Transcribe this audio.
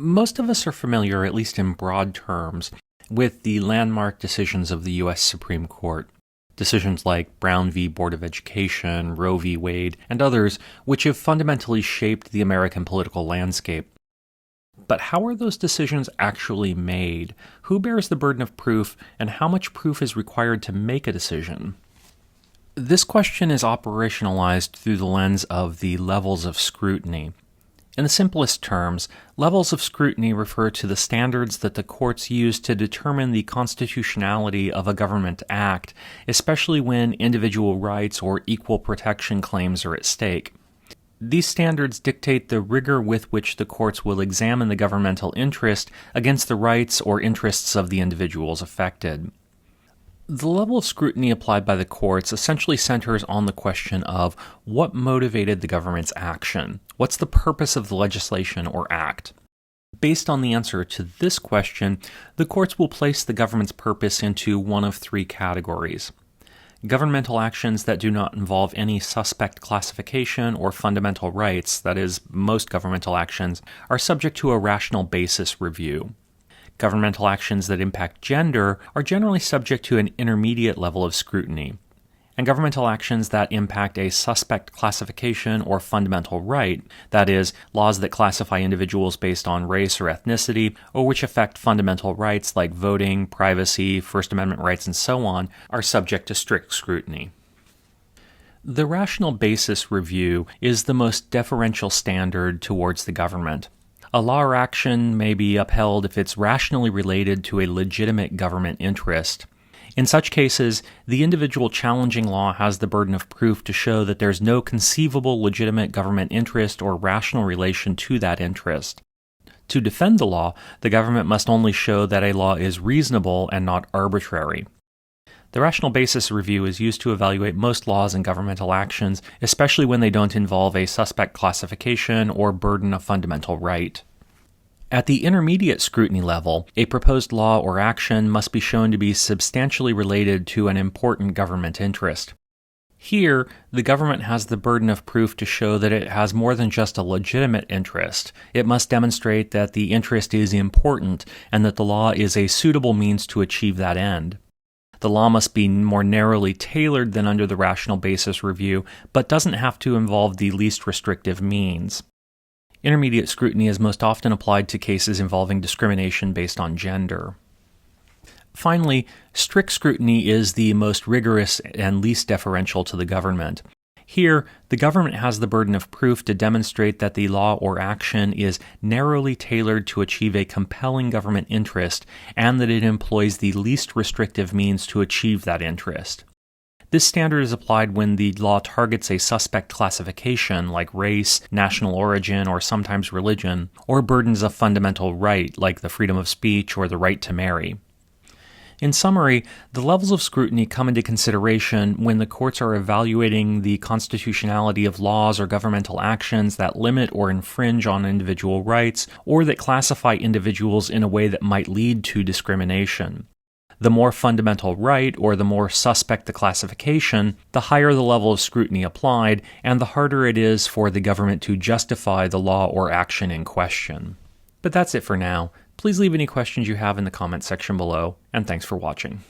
Most of us are familiar, at least in broad terms, with the landmark decisions of the U.S. Supreme Court. Decisions like Brown v. Board of Education, Roe v. Wade, and others, which have fundamentally shaped the American political landscape. But how are those decisions actually made? Who bears the burden of proof, and how much proof is required to make a decision? This question is operationalized through the lens of the levels of scrutiny. In the simplest terms, levels of scrutiny refer to the standards that the courts use to determine the constitutionality of a government act, especially when individual rights or equal protection claims are at stake. These standards dictate the rigor with which the courts will examine the governmental interest against the rights or interests of the individuals affected. The level of scrutiny applied by the courts essentially centers on the question of what motivated the government's action. What's the purpose of the legislation or act? Based on the answer to this question, the courts will place the government's purpose into one of three categories. Governmental actions that do not involve any suspect classification or fundamental rights, that is, most governmental actions, are subject to a rational basis review. Governmental actions that impact gender are generally subject to an intermediate level of scrutiny. And governmental actions that impact a suspect classification or fundamental right, that is, laws that classify individuals based on race or ethnicity, or which affect fundamental rights like voting, privacy, First Amendment rights, and so on, are subject to strict scrutiny. The rational basis review is the most deferential standard towards the government. A law or action may be upheld if it's rationally related to a legitimate government interest. In such cases, the individual challenging law has the burden of proof to show that there's no conceivable legitimate government interest or rational relation to that interest. To defend the law, the government must only show that a law is reasonable and not arbitrary. The rational basis review is used to evaluate most laws and governmental actions, especially when they don't involve a suspect classification or burden a fundamental right. At the intermediate scrutiny level, a proposed law or action must be shown to be substantially related to an important government interest. Here, the government has the burden of proof to show that it has more than just a legitimate interest. It must demonstrate that the interest is important and that the law is a suitable means to achieve that end. The law must be more narrowly tailored than under the rational basis review, but doesn't have to involve the least restrictive means. Intermediate scrutiny is most often applied to cases involving discrimination based on gender. Finally, strict scrutiny is the most rigorous and least deferential to the government. Here, the government has the burden of proof to demonstrate that the law or action is narrowly tailored to achieve a compelling government interest and that it employs the least restrictive means to achieve that interest. This standard is applied when the law targets a suspect classification like race, national origin, or sometimes religion, or burdens a fundamental right like the freedom of speech or the right to marry. In summary, the levels of scrutiny come into consideration when the courts are evaluating the constitutionality of laws or governmental actions that limit or infringe on individual rights, or that classify individuals in a way that might lead to discrimination. The more fundamental right, or the more suspect the classification, the higher the level of scrutiny applied, and the harder it is for the government to justify the law or action in question. But that's it for now. Please leave any questions you have in the comments section below, and thanks for watching.